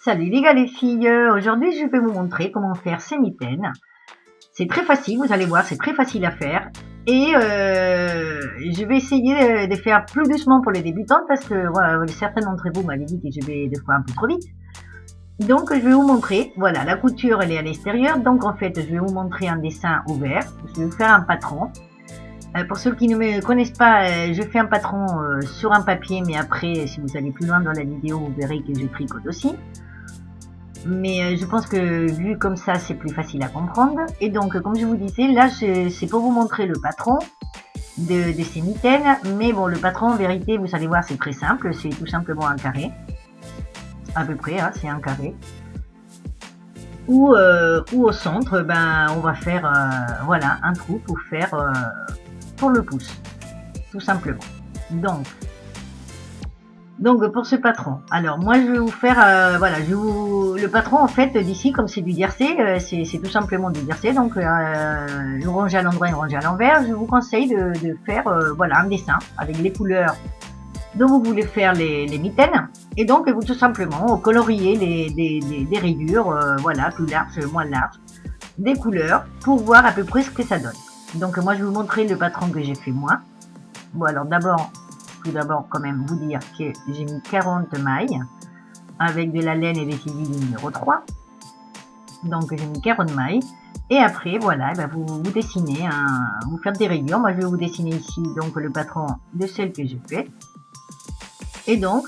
Salut les gars les filles, aujourd'hui je vais vous montrer comment faire ces mitaines. C'est très facile, vous allez voir, c'est très facile à faire. Et je vais essayer de faire plus doucement pour les débutantes parce que voilà, certains d'entre vous m'avaient dit que je vais des fois un peu trop vite. Donc je vais vous montrer, voilà, la couture elle est à l'extérieur, donc en fait je vais vous montrer un dessin ouvert, je vais vous faire un patron. Pour ceux qui ne me connaissent pas, je fais un patron sur un papier, mais après si vous allez plus loin dans la vidéo vous verrez que je tricote aussi. Mais je pense que vu comme ça c'est plus facile à comprendre. Et donc comme je vous disais, là c'est pour vous montrer le patron de ces mitaines. Mais bon, le patron en vérité vous allez voir c'est très simple, c'est tout simplement un carré. À peu près, hein, c'est un carré. Ou au centre, ben on va faire voilà, un trou pour faire pour le pouce. Tout simplement. Donc pour ce patron, alors moi je vais vous faire, voilà, le patron en fait d'ici comme c'est du tiercé, c'est tout simplement du tiercé, donc une rangée à l'endroit, une rangée à l'envers. Je vous conseille de faire voilà, un dessin avec les couleurs dont vous voulez faire les mitaines, et donc vous tout simplement colorier des rayures, voilà, plus larges, moins larges, des couleurs pour voir à peu près ce que ça donne. Donc moi je vais vous montrer le patron que j'ai fait moi. Bon alors tout d'abord quand même vous dire que j'ai mis 40 mailles avec de la laine et des fils du numéro 3. Donc j'ai mis 40 mailles. Et après voilà, ben vous dessinez, vous faites des rayures. Moi je vais vous dessiner ici donc le patron de celle que j'ai fait. Et donc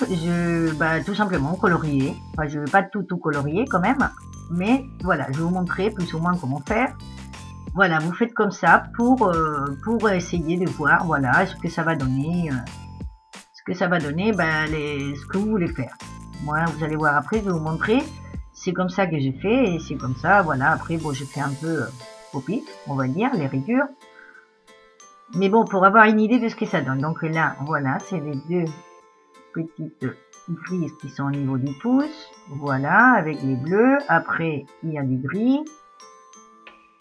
tout simplement colorier. Enfin je ne vais pas tout colorier quand même. Mais voilà, je vais vous montrer plus ou moins comment faire. Voilà, vous faites comme ça pour essayer de voir voilà ce que ça va donner. Ce que vous voulez faire. Moi, vous allez voir après, je vais vous montrer. C'est comme ça que j'ai fait et c'est comme ça, voilà. Après, bon, j'ai fait un peu au pif, on va dire, les rayures. Mais bon, pour avoir une idée de ce que ça donne. Donc là, voilà, c'est les deux petites frises qui sont au niveau du pouce. Voilà, avec les bleus. Après, il y a du gris.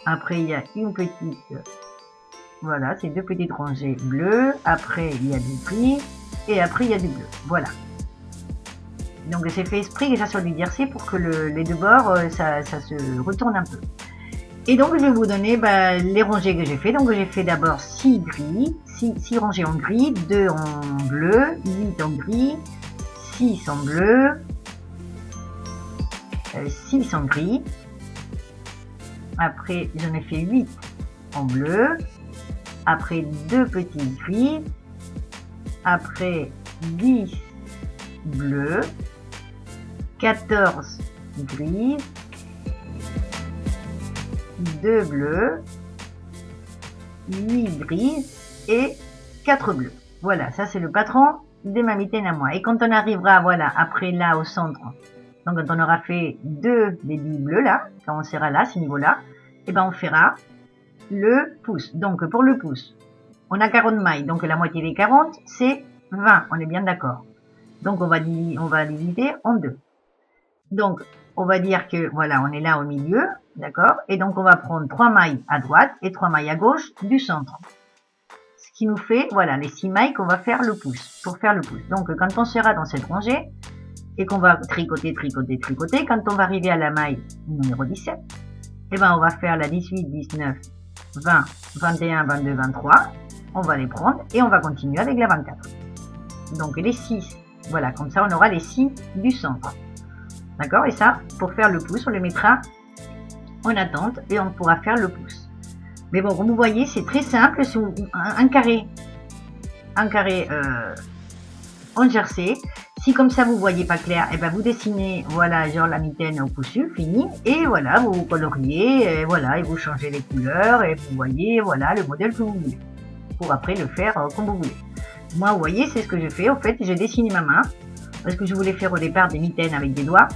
Après, il y a une petite... Voilà, c'est deux petites rangées bleues. Après, il y a du gris. Et après il y a du bleu, voilà. Donc c'est fait exprès que ça soit du tiercé pour que les deux bords ça se retourne un peu. Et donc je vais vous donner les rangées que j'ai fait. Donc j'ai fait d'abord 6 gris, 6 rangées en gris, 2 en bleu, 8 en gris, 6 en bleu, 6 en gris. Après j'en ai fait 8 en bleu. Après 2 petits gris. Après 10 bleus, 14 gris, 2 bleus, 8 grises et 4 bleus. Voilà, ça c'est le patron de ma mitaine à moi. Et quand on arrivera, voilà, après là au centre, donc quand on aura fait 2 des 10 bleus là, quand on sera là, à ce niveau-là, et ben on fera le pouce. Donc pour le pouce, on a 40 mailles, donc la moitié des 40, c'est 20, on est bien d'accord. Donc on va diviser en deux. Donc on va dire que voilà, on est là au milieu, d'accord. Et donc on va prendre 3 mailles à droite et 3 mailles à gauche du centre. Ce qui nous fait, voilà, les 6 mailles qu'on va faire le pouce, pour faire le pouce. Donc quand on sera dans cette rangée, et qu'on va tricoter, quand on va arriver à la maille numéro 17, et ben on va faire la 18, 19, 20, 21, 22, 23, on va les prendre et on va continuer avec la 24. Donc les 6, voilà, comme ça on aura les 6 du centre. D'accord? Et ça, pour faire le pouce, on les mettra en attente et on pourra faire le pouce. Mais bon, comme vous voyez, c'est très simple, c'est un carré en jersey. Si comme ça vous voyez pas clair, et ben vous dessinez, voilà, genre la mitaine au poussu, fini, et voilà, vous coloriez, et voilà, et vous changez les couleurs, et vous voyez, voilà, le modèle que vous voulez, pour après le faire comme vous voulez. Moi, vous voyez, c'est ce que je fais, en fait, j'ai dessiné ma main, parce que je voulais faire au départ des mitaines avec des doigts,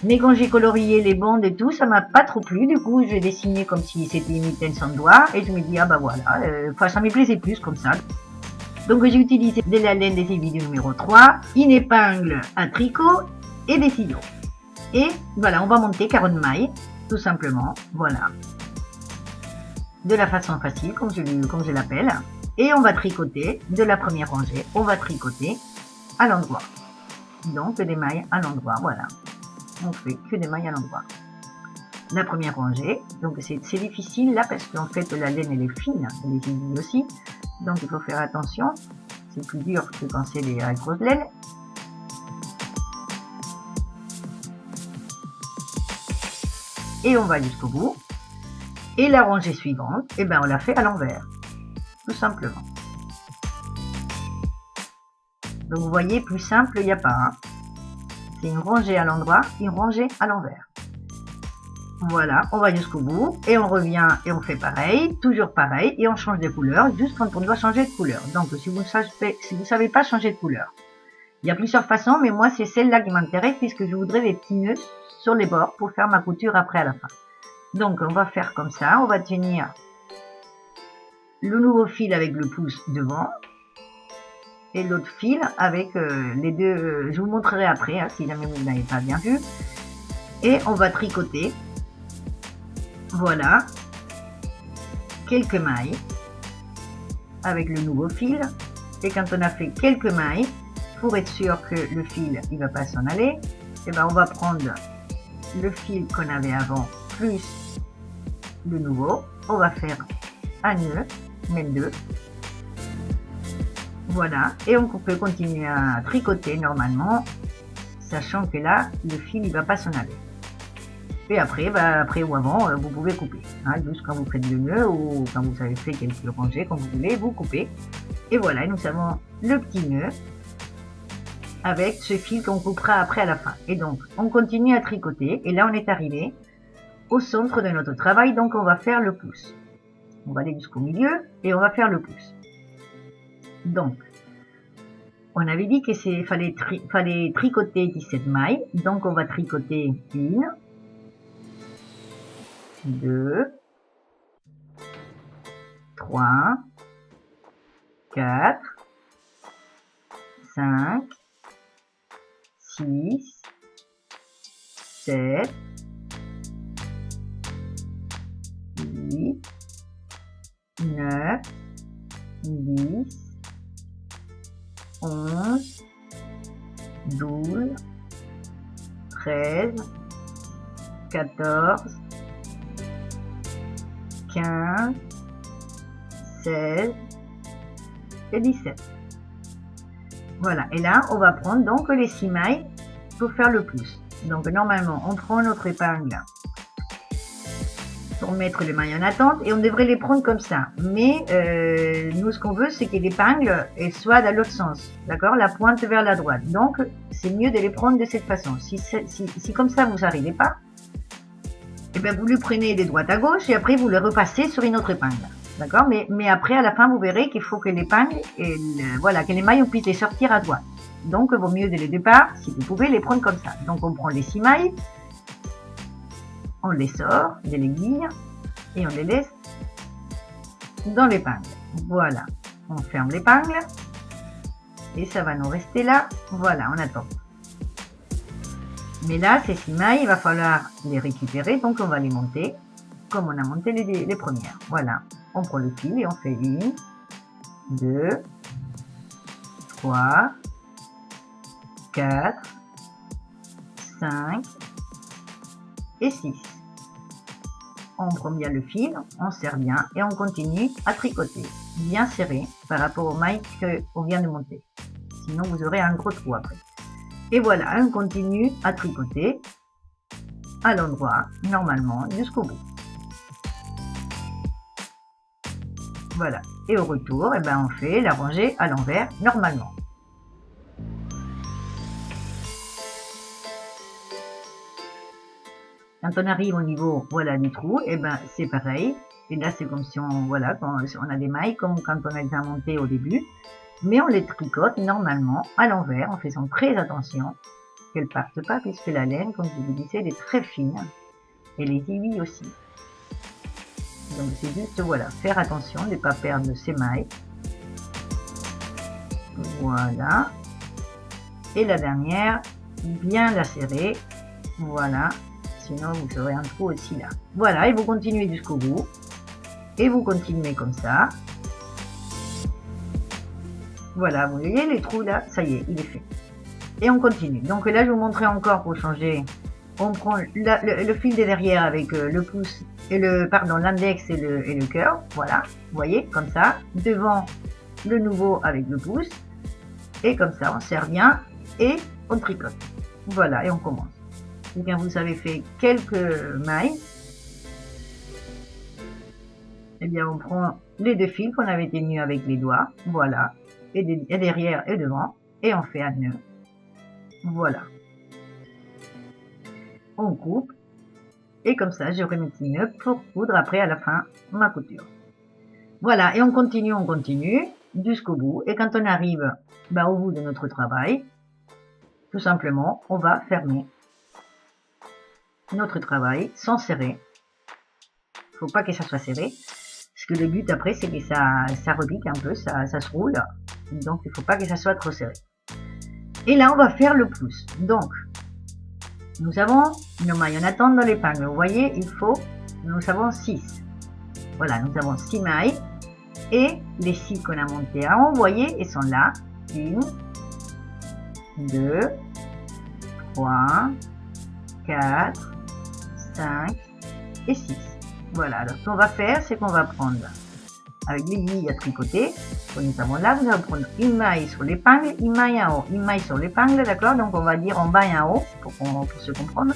mais quand j'ai colorié les bandes et tout, ça m'a pas trop plu, du coup, j'ai dessiné comme si c'était une mitaine sans doigts, et je me dis, ah bah voilà, ça me plaisait plus comme ça. Donc j'ai utilisé de la laine des aiguilles du numéro 3, une épingle à tricot et des ciseaux. Et voilà, on va monter 40 mailles, tout simplement, voilà. De la façon facile, comme je l'appelle. Et on va tricoter de la première rangée, on va tricoter à l'endroit. Donc des mailles à l'endroit, voilà. on fait que des mailles à l'endroit. La première rangée, donc c'est difficile là parce qu'en fait la laine elle est fine, elle est aiguilles aussi, donc il faut faire attention, c'est plus dur que quand c'est la grosse laine. Et on va jusqu'au bout. Et la rangée suivante, et ben on la fait à l'envers, tout simplement. Donc vous voyez, plus simple, il n'y a pas. Hein. C'est une rangée à l'endroit, une rangée à l'envers. Voilà, on va jusqu'au bout et on revient et on fait pareil, toujours pareil, et on change de couleur juste quand on doit changer de couleur. Donc si vous ne savez pas changer de couleur, il y a plusieurs façons, mais moi c'est celle-là qui m'intéresse puisque je voudrais des petits nœuds sur les bords pour faire ma couture après à la fin. Donc on va faire comme ça, on va tenir le nouveau fil avec le pouce devant et l'autre fil avec les deux, je vous montrerai après hein, si jamais vous n'avez pas bien vu, et on va tricoter, voilà, quelques mailles avec le nouveau fil, et quand on a fait quelques mailles, pour être sûr que le fil il va pas s'en aller, et ben on va prendre le fil qu'on avait avant plus le nouveau, on va faire un nœud, même deux, voilà, et on peut continuer à tricoter normalement, sachant que là le fil il va pas s'en aller. Et après, après ou avant, vous pouvez couper, hein, juste quand vous faites le nœud ou quand vous avez fait quelques rangées, comme vous voulez, vous coupez. Et voilà, nous avons le petit nœud avec ce fil qu'on coupera après à la fin. Et donc, on continue à tricoter. Et là, on est arrivé au centre de notre travail. Donc, on va faire le pouce. On va aller jusqu'au milieu et on va faire le pouce. Donc, on avait dit qu'il fallait tricoter 17 mailles. Donc, on va tricoter une, 2, 3, 4, 5, 6, 7, 8, 9, 10, 11, 12, 13, 14, 15, 16 et 17. Voilà, et là on va prendre donc les 6 mailles pour faire le plus. Donc normalement on prend notre épingle pour mettre les mailles en attente et on devrait les prendre comme ça. Mais nous ce qu'on veut c'est que l'épingle soit dans l'autre sens, d'accord, la pointe vers la droite. Donc c'est mieux de les prendre de cette façon. Si comme ça vous n'arrivez pas, et bien vous le prenez de droite à gauche et après vous le repassez sur une autre épingle. D'accord, mais après à la fin vous verrez qu'il faut que l'épingle, voilà, que les mailles on puisse les sortir à droite. Donc il vaut mieux dès le départ, si vous pouvez, les prendre comme ça. Donc on prend les 6 mailles, on les sort de l'aiguille et on les laisse dans l'épingle. Voilà, on ferme l'épingle et ça va nous rester là. Voilà, on attend. Mais là, ces 6 mailles, il va falloir les récupérer, donc on va les monter comme on a monté les premières. Voilà, on prend le fil et on fait 1, 2, 3, 4, 5 et 6. On prend bien le fil, on serre bien et on continue à tricoter, bien serré par rapport aux mailles qu'on vient de monter. Sinon, vous aurez un gros trou après. Et voilà, on continue à tricoter à l'endroit, normalement, jusqu'au bout. Voilà. Et au retour, eh ben, on fait la rangée à l'envers, normalement. Quand on arrive au niveau, voilà, du trou, eh ben, c'est pareil. Et là, c'est comme si on, voilà, quand on a des mailles, comme quand on les a montées au début. Mais on les tricote normalement à l'envers en faisant très attention qu'elles ne partent pas puisque la laine, comme je vous disais, elle est très fine et les aiguilles aussi. Donc c'est juste, voilà, faire attention de ne pas perdre ces mailles. Voilà. Et la dernière, bien la serrer. Voilà. Sinon vous aurez un trou aussi là. Voilà, et vous continuez jusqu'au bout. Et vous continuez comme ça. Voilà, vous voyez les trous là, ça y est, il est fait. Et on continue. Donc là, je vous montrerai encore pour changer on prend le fil de derrière avec le pouce et l'index et le cœur, voilà, vous voyez, comme ça, devant le nouveau avec le pouce, et comme ça, on serre bien, et on tricote. Voilà, et on commence. Et quand vous avez fait quelques mailles, eh bien, on prend les deux fils qu'on avait tenus avec les doigts, voilà, et derrière et devant, et on fait un nœud. Voilà. On coupe, et comme ça, j'aurai mes petits nœuds pour coudre après à la fin ma couture. Voilà, et on continue jusqu'au bout, et quand on arrive au bout de notre travail, tout simplement, on va fermer notre travail sans serrer. Il faut pas que ça soit serré, parce que le but après, c'est que ça repique un peu, ça se roule, donc il faut pas que ça soit trop serré. Et là, on va faire le pouce. Donc, nous avons nos mailles en attente dans l'épingle. Vous voyez, nous avons 6. Voilà, nous avons 6 mailles. Et les 6 qu'on a montées en haut, vous voyez, elles sont là. 1, 2, 3, 4, 5 et 6. Voilà, alors ce qu'on va faire, c'est qu'on va prendre, avec l'aiguille à tricoter, que nous avons là, vous allez prendre une maille sur l'épingle, une maille en haut, une maille sur l'épingle, d'accord? Donc on va dire en bas et en haut, pour se comprendre.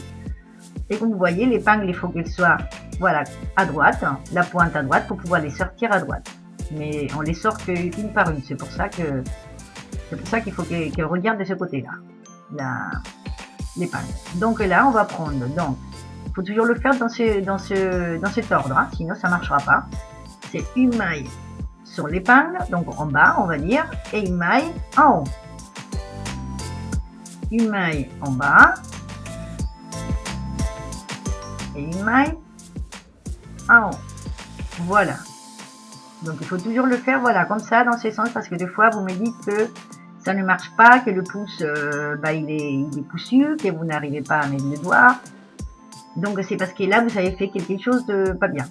Et comme vous voyez, l'épingle, il faut qu'elle soit, voilà, à droite, la pointe à droite, pour pouvoir les sortir à droite. Mais on les sort qu'une par une, c'est pour ça qu'il faut qu'elle regarde de ce côté-là, l'épingle. Donc là, on va prendre, donc, il faut toujours le faire dans cet ordre, hein, sinon ça ne marchera pas. C'est une maille sur l'épingle, donc en bas, on va dire, et une maille en haut. Une maille en bas, et une maille en haut. Voilà. Donc il faut toujours le faire, voilà, comme ça, dans ces sens, parce que des fois, vous me dites que ça ne marche pas, que le pouce, il est poussu, que vous n'arrivez pas à mettre le doigt. Donc c'est parce que là, vous avez fait quelque chose de pas bien.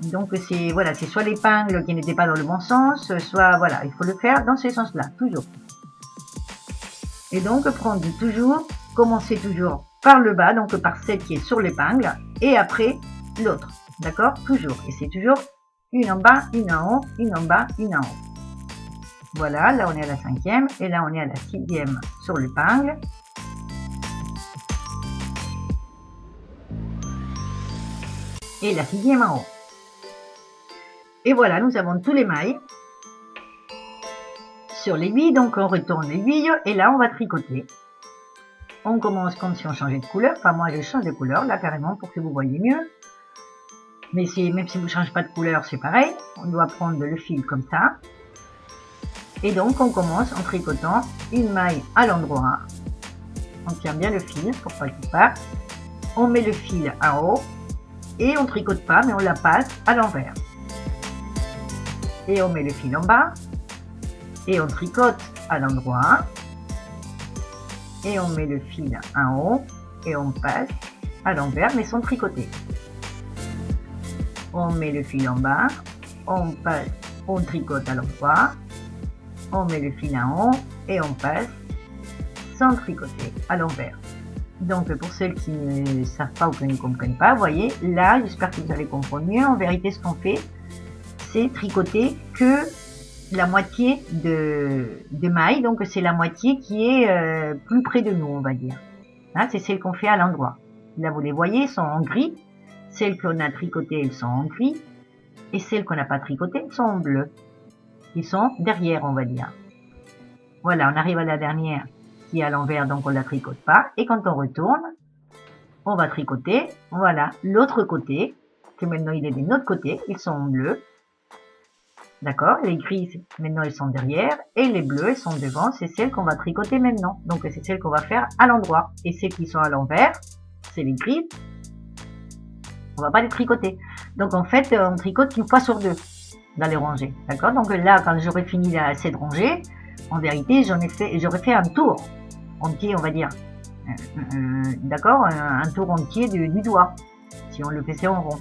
Donc c'est soit l'épingle qui n'était pas dans le bon sens, soit voilà, il faut le faire dans ces sens-là, toujours. Et donc commencer toujours par le bas, donc par celle qui est sur l'épingle, et après l'autre, d'accord? Toujours. Et c'est toujours une en bas, une en haut, une en bas, une en haut. Voilà, là on est à la 5e, et là on est à la 6e sur l'épingle. Et la 6e en haut. Et voilà, nous avons tous les mailles sur l'aiguille, donc on retourne l'aiguille et là on va tricoter. On commence comme si on changeait de couleur, enfin moi je change de couleur là carrément pour que vous voyez mieux. Mais même si vous ne changez pas de couleur, c'est pareil, on doit prendre le fil comme ça. Et donc on commence en tricotant une maille à l'endroit. On tient bien le fil pour pas qu'il parte. On met le fil en haut et on tricote pas mais on la passe à l'envers. Et on met le fil en bas, et on tricote à l'endroit, et on met le fil en haut, et on passe à l'envers, mais sans tricoter. On met le fil en bas, on tricote à l'endroit, on met le fil en haut, et on passe sans tricoter à l'envers. Donc pour celles qui ne savent pas ou qui ne comprennent pas, vous voyez, là, j'espère que vous allez comprendre mieux. En vérité, ce qu'on fait, c'est tricoter que la moitié de maille, donc c'est la moitié qui est plus près de nous, on va dire. Hein, c'est celle qu'on fait à l'endroit. Là, vous les voyez, elles sont en gris. Celles qu'on a tricotées, elles sont en gris. Et celles qu'on n'a pas tricotées, elles sont en bleu. Ils sont derrière, on va dire. Voilà, on arrive à la dernière qui est à l'envers, donc on la tricote pas. Et quand on retourne, on va tricoter, voilà, l'autre côté, que maintenant il est de notre côté, ils sont en bleu. D'accord, les grises, maintenant elles sont derrière, et les bleus, elles sont devant, c'est celles qu'on va tricoter maintenant. Donc c'est celles qu'on va faire à l'endroit. Et celles qui sont à l'envers, c'est les grises, on va pas les tricoter. Donc en fait, on tricote une fois sur deux dans les rangées. D'accord, donc là, quand j'aurai fini cette rangée, en vérité, j'aurais fait un tour entier, on va dire. D'accord, un tour entier du doigt, si on le faisait en rond.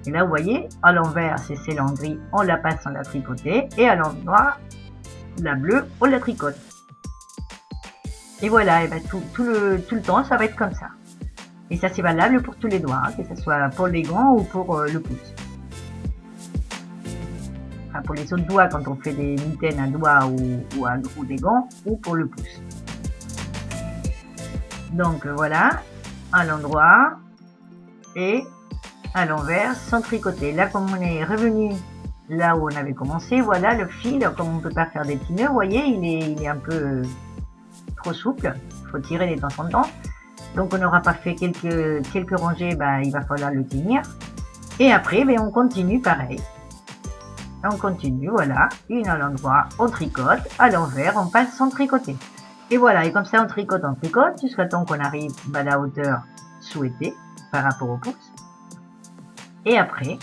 Et là, vous voyez, à l'envers, c'est celle en gris, on la passe, on la tricoter. Et à l'endroit, la bleue, on la tricote. Et voilà, et ben tout le temps, ça va être comme ça. Et ça, c'est valable pour tous les doigts, hein, que ce soit pour les gants ou pour le pouce. Enfin, pour les autres doigts, quand on fait des mitaines à doigts ou des gants, ou pour le pouce. Donc voilà, à l'endroit et à l'envers sans tricoter. Là, comme on est revenu là où on avait commencé, voilà le fil, comme on ne peut pas faire des petits nœuds, vous voyez, il est un peu trop souple, il faut tirer de temps en temps. Donc on n'aura pas fait quelques rangées, il va falloir le tenir. Et après, on continue pareil. On continue, voilà, une à l'endroit, on tricote, à l'envers, on passe sans tricoter. Et voilà, et comme ça on tricote jusqu'à temps qu'on arrive à la hauteur souhaitée par rapport au pouce. Et après,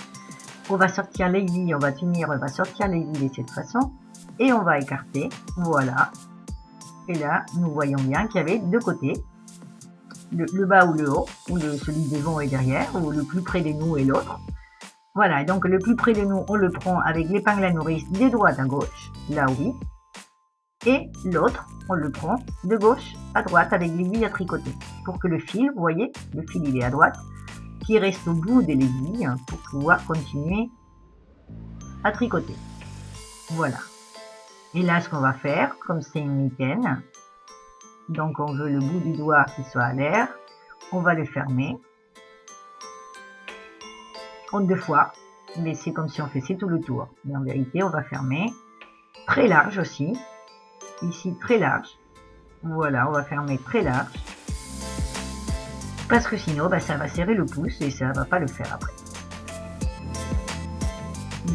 on va sortir l'aiguille, on va sortir l'aiguille de cette façon et on va écarter, voilà. Et là, nous voyons bien qu'il y avait deux côtés, le bas ou le haut, ou celui devant et derrière, ou le plus près de nous et l'autre. Voilà, donc le plus près de nous, on le prend avec l'épingle à nourrice de droite à gauche, là oui. Et l'autre, on le prend de gauche à droite avec l'aiguille à tricoter. Pour que le fil, vous voyez, le fil il est à droite, qui reste au bout de l'aiguille pour pouvoir continuer à tricoter. Voilà. Et là, ce qu'on va faire, comme c'est une mitaine, donc on veut le bout du doigt qui soit à l'air, on va le fermer en deux fois, mais c'est comme si on faisait tout le tour. Mais en vérité, on va fermer très large aussi, ici très large. Voilà, on va fermer très large, parce que sinon, ça va serrer le pouce et ça va pas le faire après.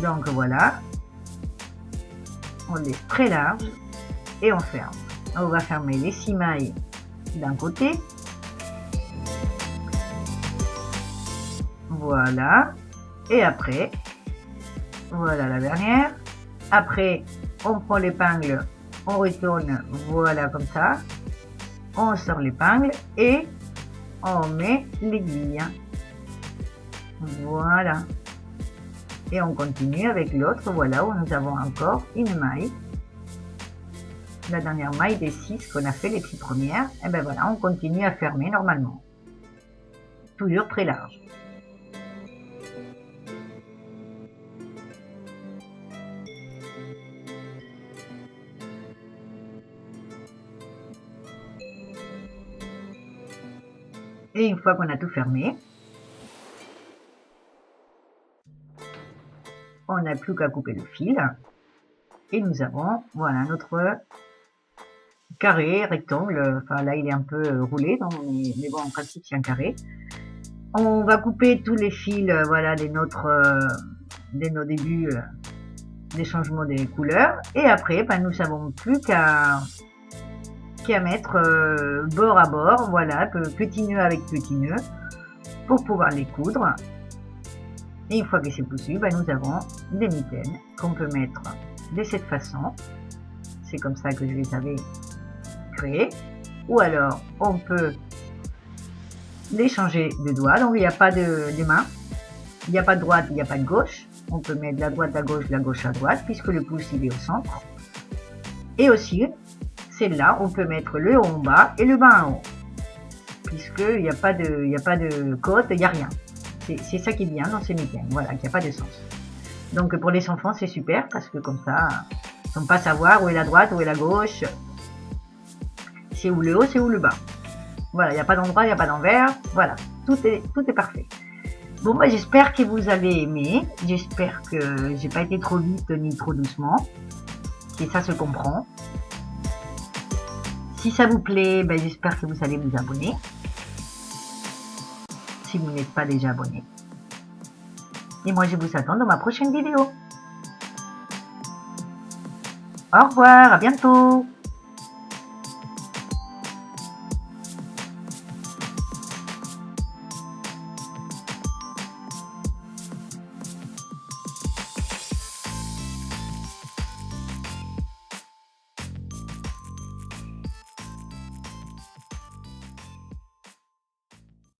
Donc voilà, on laisse très large et on ferme. On va fermer les 6 mailles d'un côté. Voilà. Et après, voilà la dernière. Après, on prend l'épingle, on retourne, voilà comme ça. On sort l'épingle et on met l'aiguille. Voilà. Et on continue avec l'autre, voilà, où nous avons encore une maille. La dernière maille des 6 qu'on a fait, les 6 premières. Et voilà, on continue à fermer normalement. Toujours très large. Et une fois qu'on a tout fermé, on n'a plus qu'à couper le fil. Et nous avons, voilà, notre carré, rectangle. Enfin là, il est un peu roulé, donc mais bon, en principe, c'est un carré. On va couper tous les fils, voilà, de nos débuts des changements des couleurs. Et après, nous n'avons plus qu'à mettre bord à bord, voilà, petit nœud avec petit nœud, pour pouvoir les coudre. Et une fois que c'est cousu, nous avons des mitaines qu'on peut mettre de cette façon. C'est comme ça que je les avais créées. Ou alors, on peut les changer de doigts. Donc, il n'y a pas de main. Il n'y a pas de droite, il n'y a pas de gauche. On peut mettre la droite à gauche, la gauche à droite, puisque le pouce, il est au centre. Et aussi, celle-là, on peut mettre le haut en bas et le bas en haut. Puisqu'il n'y a pas de côte, il n'y a rien. C'est ça qui est bien dans ces mitaines, voilà, qu'il n'y a pas de sens. Donc pour les enfants, c'est super, parce que comme ça, ils ne vont pas savoir où est la droite, où est la gauche. C'est où le haut, c'est où le bas. Voilà, il n'y a pas d'endroit, il n'y a pas d'envers. Voilà, tout est parfait. Bon, j'espère que vous avez aimé. J'espère que j'ai pas été trop vite ni trop doucement. Et ça se comprend. Si ça vous plaît, j'espère que vous allez vous abonner. Si vous n'êtes pas déjà abonné. Et moi, je vous attends dans ma prochaine vidéo. Au revoir, à bientôt.